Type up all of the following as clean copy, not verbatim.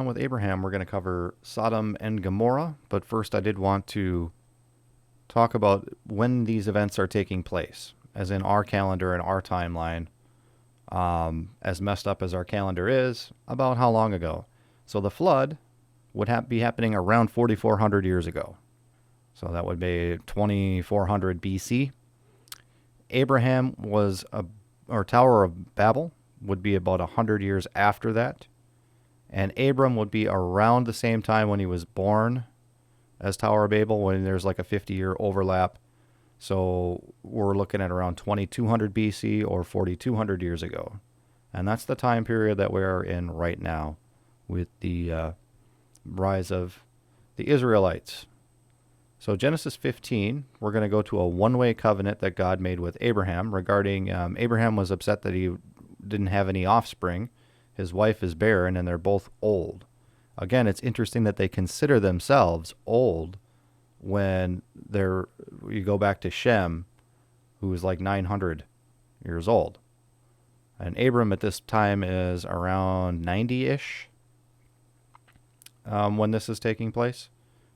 on with Abraham, we're going to cover Sodom and Gomorrah. But first, I did want to talk about when these events are taking place, as in our calendar and our timeline. As messed up as our calendar is, about how long ago. So the flood would be happening around 4,400 years ago. So that would be 2,400 BC. Abraham was, or Tower of Babel would be about 100 years after that. And Abram would be around the same time when he was born as Tower of Babel, when there's like a 50-year overlap. So we're looking at around 2,200 BC or 4,200 years ago. And that's the time period that we are in right now with the rise of the Israelites. So Genesis 15, we're going to go to a one-way covenant that God made with Abraham regarding Abraham was upset that he didn't have any offspring. His wife is barren, and they're both old. Again, it's interesting that they consider themselves old when you go back to Shem, who was like 900 years old. And Abram at this time is around 90-ish when this is taking place.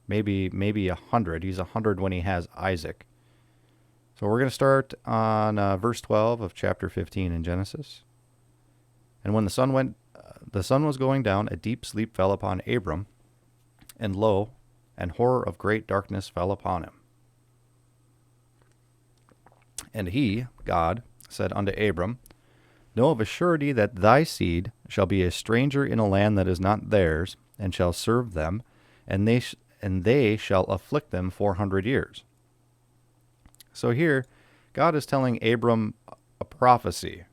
Maybe 100. He's 100 when he has Isaac. So we're going to start on verse 12 of chapter 15 in Genesis. And when the sun was going down, a deep sleep fell upon Abram, and lo, and horror of great darkness fell upon him. And he, God, said unto Abram, Know of a surety that thy seed shall be a stranger in a land that is not theirs, and shall serve them, and they shall afflict them 400 years. So here, God is telling Abram a prophecy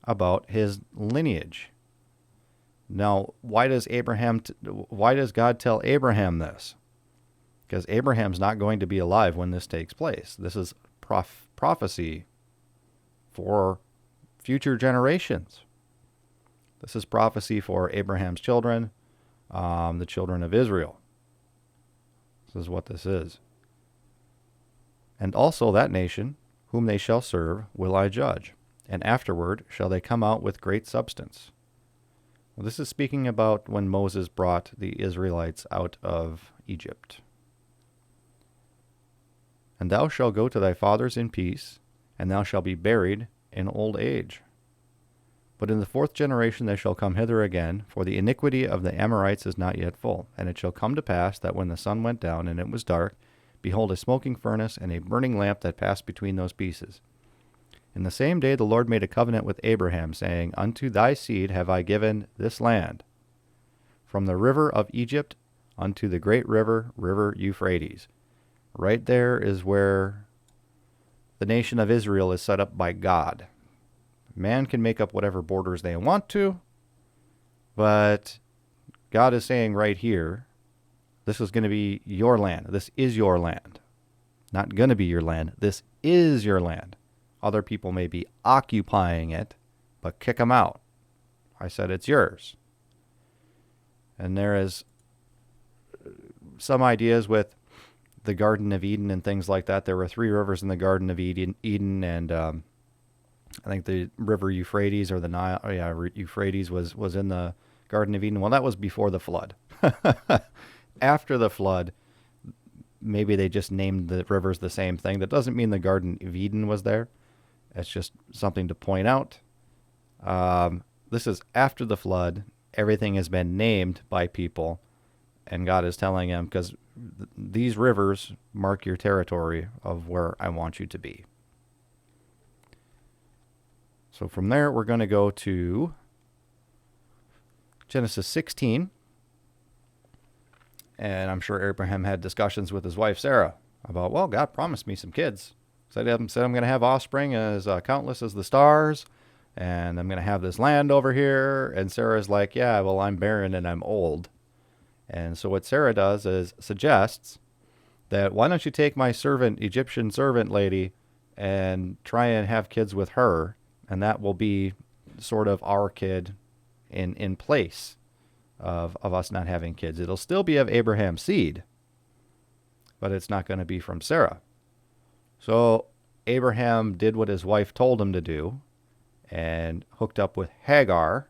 about his lineage. Now, why does God tell Abraham this? Because Abraham's not going to be alive when this takes place. This is prophecy for future generations. This is prophecy for Abraham's children, the children of Israel. This is what this is. And also that nation, whom they shall serve, will I judge, and afterward shall they come out with great substance. Well, this is speaking about when Moses brought the Israelites out of Egypt. And thou shalt go to thy fathers in peace, and thou shalt be buried in old age. But in the fourth generation they shall come hither again, for the iniquity of the Amorites is not yet full. And it shall come to pass that when the sun went down, and it was dark, behold, a smoking furnace and a burning lamp that passed between those pieces. In the same day the Lord made a covenant with Abraham, saying, Unto thy seed have I given this land, from the river of Egypt unto the great river Euphrates. Right there is where the nation of Israel is set up by God. Man can make up whatever borders they want to, but God is saying right here, this is going to be your land. This is your land. Not going to be your land. This is your land. Other people may be occupying it, but kick them out. I said it's yours. And there is some ideas with the Garden of Eden and things like that. There were 3 rivers in the Garden of Eden, and I think the river Euphrates or the Nile, Euphrates was in the Garden of Eden. Well, that was before the flood. After the flood, maybe they just named the rivers the same thing. That doesn't mean the Garden of Eden was there. It's just something to point out. This is after the flood. Everything has been named by people, and God is telling them, because these rivers mark your territory of where I want you to be. So from there, we're going to go to Genesis 16. And I'm sure Abraham had discussions with his wife, Sarah, about, well, God promised me some kids. Said I'm going to have offspring as countless as the stars, and I'm going to have this land over here. And Sarah's like, yeah, well, I'm barren and I'm old. And so what Sarah does is suggests that, why don't you take my Egyptian servant lady, and try and have kids with her, and that will be sort of our kid in place of us not having kids. It'll still be of Abraham's seed, but it's not going to be from Sarah. So Abraham did what his wife told him to do and hooked up with Hagar,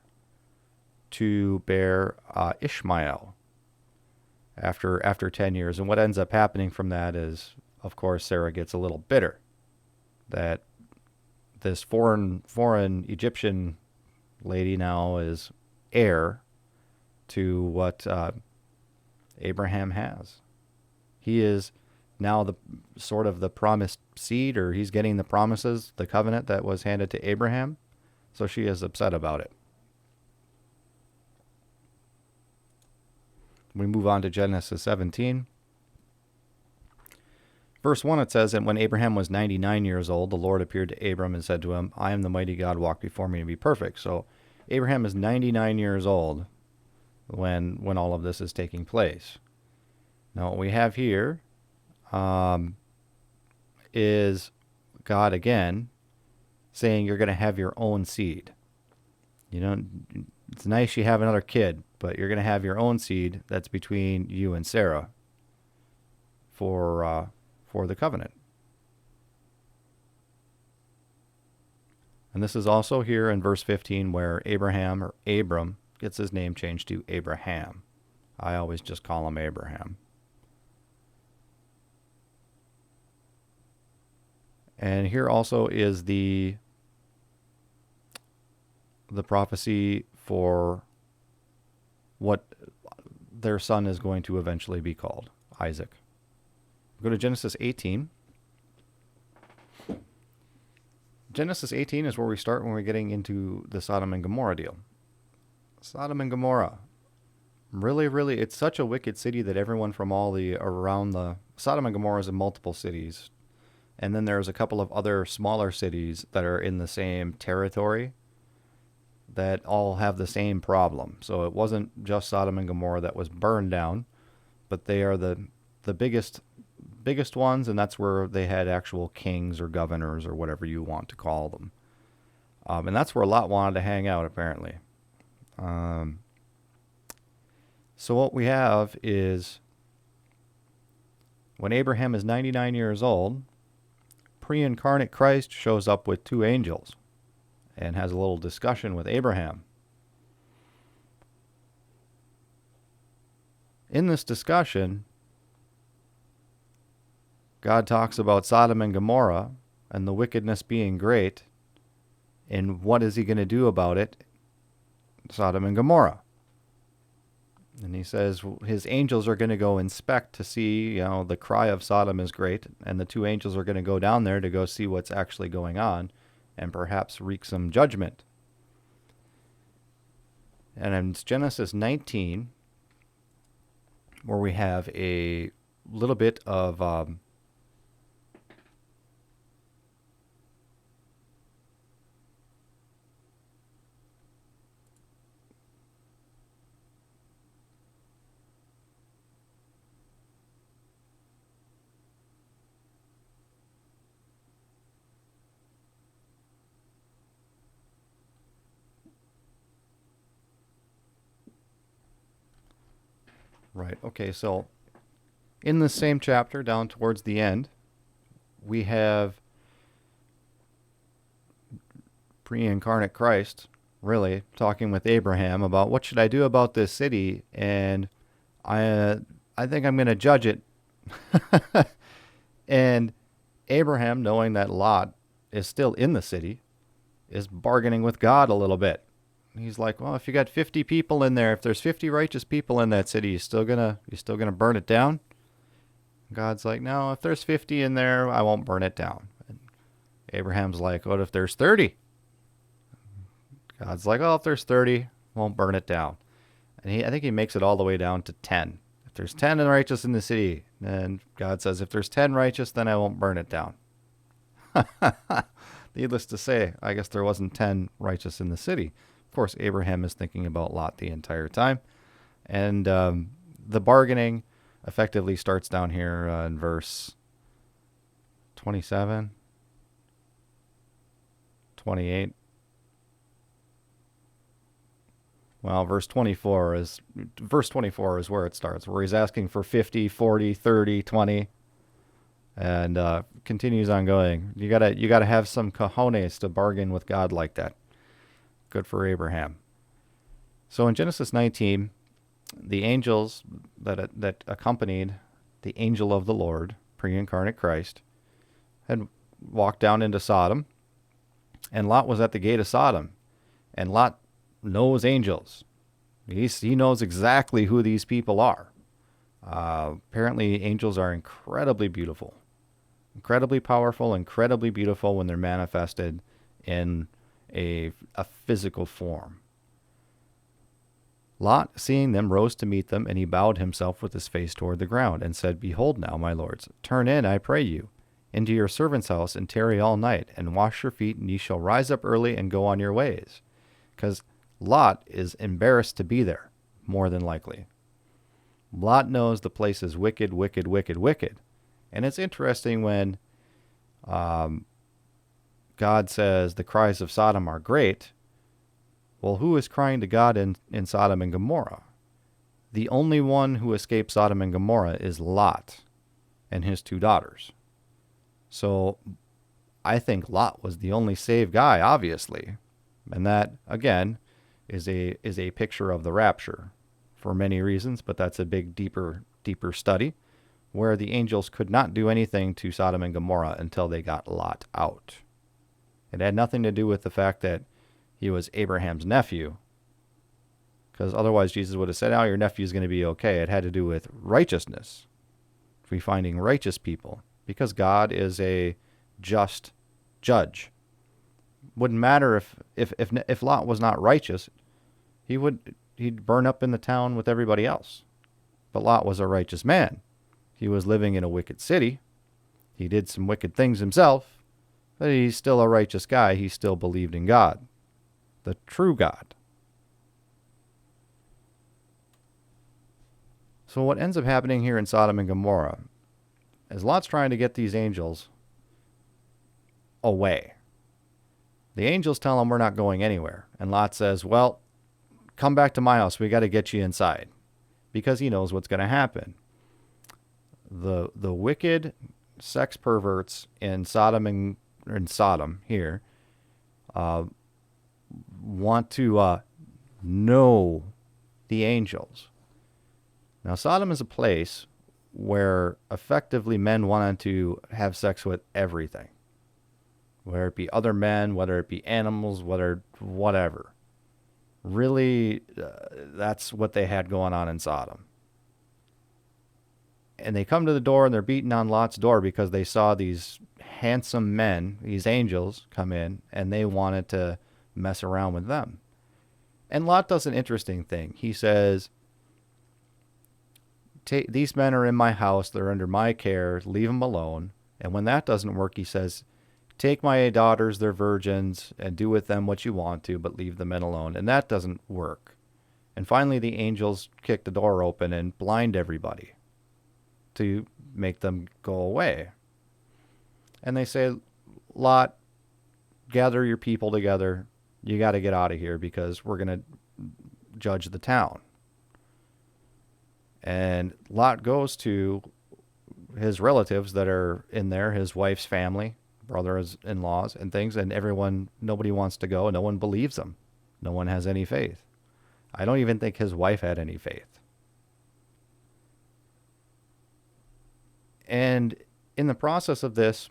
to bear Ishmael after 10 years. And what ends up happening from that is, of course, Sarah gets a little bitter that this foreign Egyptian lady now is heir to what Abraham has. He is now the sort of the promised seed, or he's getting the promises, the covenant that was handed to Abraham. So she is upset about it. We move on to Genesis 17. Verse 1, it says, "And when Abraham was 99 years old, the Lord appeared to Abram and said to him, I am the mighty God, walk before me and be perfect." So Abraham is 99 years old when all of this is taking place. Now what we have here is God again saying you're going to have your own seed. You know, it's nice you have another kid, but you're going to have your own seed that's between you and Sarah for the covenant. And this is also here in verse 15 where Abraham, or Abram, gets his name changed to Abraham. I always just call him Abraham. And here also is the prophecy for what their son is going to eventually be called, Isaac. Go to Genesis 18. Genesis 18 is where we start when we're getting into the Sodom and Gomorrah deal. Sodom and Gomorrah. Really, it's such a wicked city that everyone from all around the Sodom and Gomorrah is in multiple cities. And then there's a couple of other smaller cities that are in the same territory that all have the same problem. So it wasn't just Sodom and Gomorrah that was burned down, but they are the biggest ones, and that's where they had actual kings or governors or whatever you want to call them. And that's where Lot wanted to hang out, apparently. So what we have is when Abraham is 99 years old, pre-incarnate Christ shows up with two angels and has a little discussion with Abraham. In this discussion, God talks about Sodom and Gomorrah and the wickedness being great, and what is he going to do about it, Sodom and Gomorrah. And he says his angels are going to go inspect to see, the cry of Sodom is great, and the two angels are going to go down there to go see what's actually going on and perhaps wreak some judgment. And in Genesis 19, where we have a little bit of right. Okay, so in the same chapter, down towards the end, we have pre-incarnate Christ really talking with Abraham about what should I do about this city, and I think I'm going to judge it. And Abraham, knowing that Lot is still in the city, is bargaining with God a little bit. He's like, well, if you got 50 people in there, if there's 50 righteous people in that city, you still gonna burn it down? God's like, no, if there's 50 in there, I won't burn it down. And Abraham's like, what if there's 30? God's like, oh, if there's 30, won't burn it down. And I think he makes it all the way down to 10. If there's 10 righteous in the city, then God says, if there's 10 righteous, then I won't burn it down. Needless to say, I guess there wasn't 10 righteous in the city. Of course, Abraham is thinking about Lot the entire time. And the bargaining effectively starts down here in verse 27, 28. Well, verse 24 is where it starts, where he's asking for 50, 40, 30, 20, and continues on going. You gotta have some cojones to bargain with God like that. Good for Abraham. So in Genesis 19, the angels that accompanied the angel of the Lord, pre-incarnate Christ, had walked down into Sodom, and Lot was at the gate of Sodom. And Lot knows angels. He knows exactly who these people are. Apparently, angels are incredibly beautiful, incredibly powerful, incredibly beautiful when they're manifested in a physical form. Lot, seeing them, rose to meet them, and he bowed himself with his face toward the ground, and said, Behold now, my lords, turn in, I pray you, into your servant's house, and tarry all night, and wash your feet, and ye shall rise up early and go on your ways. Because Lot is embarrassed to be there, more than likely. Lot knows the place is wicked, wicked, wicked, wicked. And it's interesting when God says the cries of Sodom are great. Well, who is crying to God in Sodom and Gomorrah? The only one who escaped Sodom and Gomorrah is Lot and his 2 daughters. So I think Lot was the only saved guy, obviously. And that, again, is a picture of the rapture for many reasons, but that's a big, deeper study where the angels could not do anything to Sodom and Gomorrah until they got Lot out. It had nothing to do with the fact that he was Abraham's nephew, because otherwise Jesus would have said, your nephew is going to be okay. It had to do with righteousness, finding righteous people, because God is a just judge. Wouldn't matter if Lot was not righteous, he'd burn up in the town with everybody else. But Lot was a righteous man. He was living in a wicked city. He did some wicked things himself, but he's still a righteous guy. He still believed in God, the true God. So what ends up happening here in Sodom and Gomorrah is Lot's trying to get these angels away. The angels tell him, we're not going anywhere. And Lot says, well, come back to my house. We got to get you inside. Because he knows what's going to happen. The wicked sex perverts in Sodom here want to know the angels. Now, Sodom is a place where effectively men wanted to have sex with everything. Whether it be other men, whether it be animals, whatever. Really, that's what they had going on in Sodom. And they come to the door and they're beating on Lot's door because they saw these handsome men, these angels, come in, and they wanted to mess around with them. And Lot does an interesting thing. He says, these men are in my house, they're under my care, leave them alone. And when that doesn't work, he says, take my daughters, they're virgins, and do with them what you want to, but leave the men alone. And that doesn't work. And finally, the angels kick the door open and blind everybody to make them go away. And they say, Lot, gather your people together. You got to get out of here because we're going to judge the town. And Lot goes to his relatives that are in there, his wife's family, brothers-in-laws and things, and nobody wants to go. No one believes him. No one has any faith. I don't even think his wife had any faith. And in the process of this,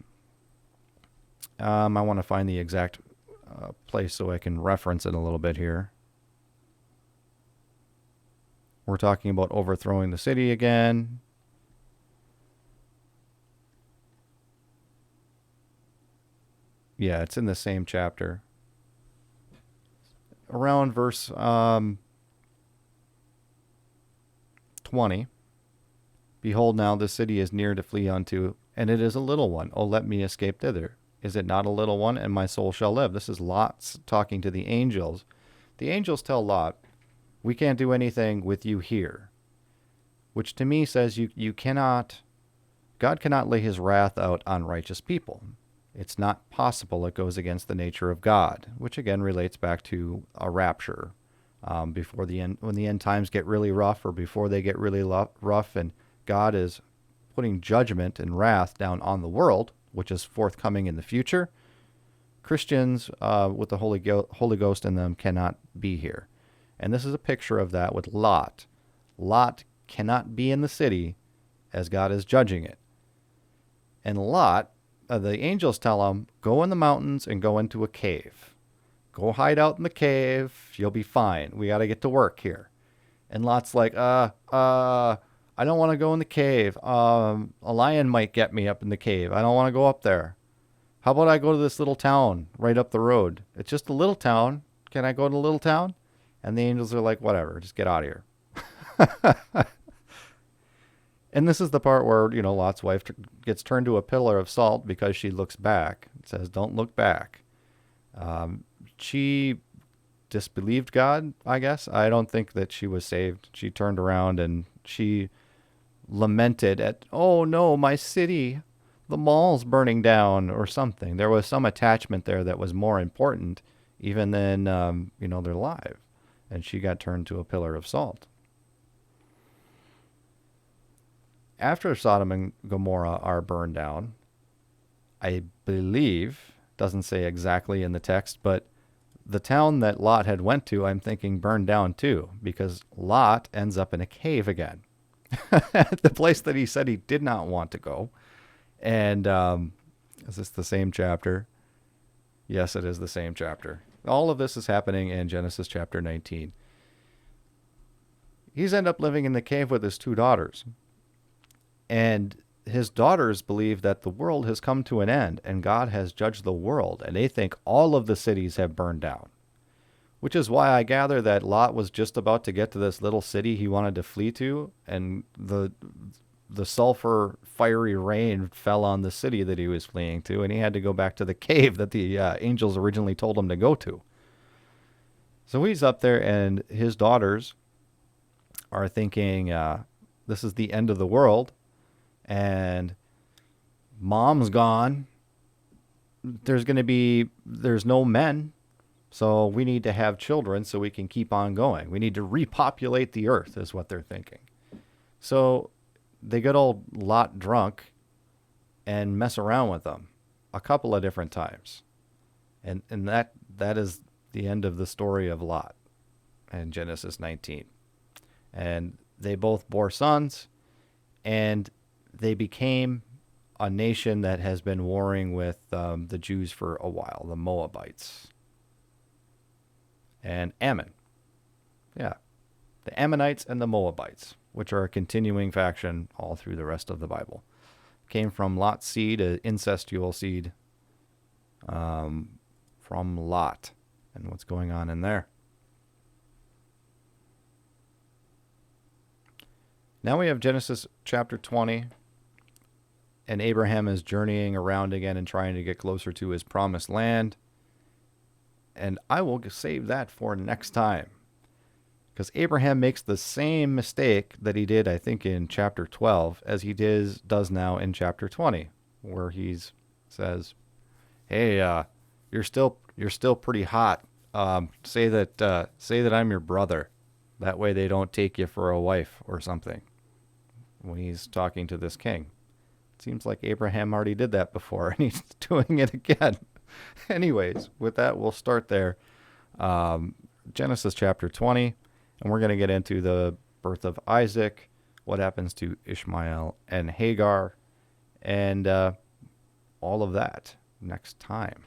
I want to find the exact place so I can reference it a little bit here. We're talking about overthrowing the city again. Yeah, it's in the same chapter. Around verse 20. Behold, now the city is near to flee unto, and it is a little one. Oh, let me escape thither. Is it not a little one, and my soul shall live? This is Lot talking to the angels. The angels tell Lot, we can't do anything with you here. Which to me says God cannot lay his wrath out on righteous people. It's not possible. It goes against the nature of God, which again relates back to a rapture. Before the end, when the end times get really rough, or before they get really rough, and God is putting judgment and wrath down on the world, which is forthcoming in the future, Christians with the Holy Ghost in them cannot be here. And this is a picture of that with Lot. Lot cannot be in the city as God is judging it. And Lot, the angels tell him, go in the mountains and go into a cave. Go hide out in the cave. You'll be fine. We got to get to work here. And Lot's like, I don't want to go in the cave. A lion might get me up in the cave. I don't want to go up there. How about I go to this little town right up the road? It's just a little town. Can I go to the little town? And the angels are like, whatever, just get out of here. And this is the part where, Lot's wife gets turned to a pillar of salt because she looks back. It says, don't look back. She disbelieved God, I guess. I don't think that she was saved. She turned around and she lamented at, oh no, my city, the mall's burning down or something. There was some attachment there that was more important even than, their life. And she got turned to a pillar of salt. After Sodom and Gomorrah are burned down, I believe, doesn't say exactly in the text, but the town that Lot had went to, I'm thinking burned down too, because Lot ends up in a cave again. The place that he said he did not want to go. And is this the same chapter? Yes, it is the same chapter. All of this is happening in Genesis chapter 19. He's ended up living in the cave with his two daughters. And his daughters believe that the world has come to an end and God has judged the world. And they think all of the cities have burned down. Which is why I gather that Lot was just about to get to this little city he wanted to flee to. And the sulfur fiery rain fell on the city that he was fleeing to. And he had to go back to the cave that the angels originally told him to go to. So he's up there and his daughters are thinking this is the end of the world. And mom's gone. There's no men. So we need to have children so we can keep on going. We need to repopulate the earth is what they're thinking. So they get old Lot drunk and mess around with them a couple of different times. And that is the end of the story of Lot in Genesis 19. And they both bore sons, and they became a nation that has been warring with the Jews for a while, the Moabites. And Ammon. Yeah. The Ammonites and the Moabites, which are a continuing faction all through the rest of the Bible. Came from Lot's seed, an incestual seed from Lot. And what's going on in there. Now we have Genesis chapter 20. And Abraham is journeying around again and trying to get closer to his promised land. And I will save that for next time. Because Abraham makes the same mistake that he did, I think, in chapter 12 as he does now in chapter 20. Where he says, hey, you're still pretty hot. Say that I'm your brother. That way they don't take you for a wife or something. When he's talking to this king. Seems like Abraham already did that before, and he's doing it again. Anyways, with that, we'll start there. Genesis chapter 20, and we're going to get into the birth of Isaac, what happens to Ishmael and Hagar, and all of that next time.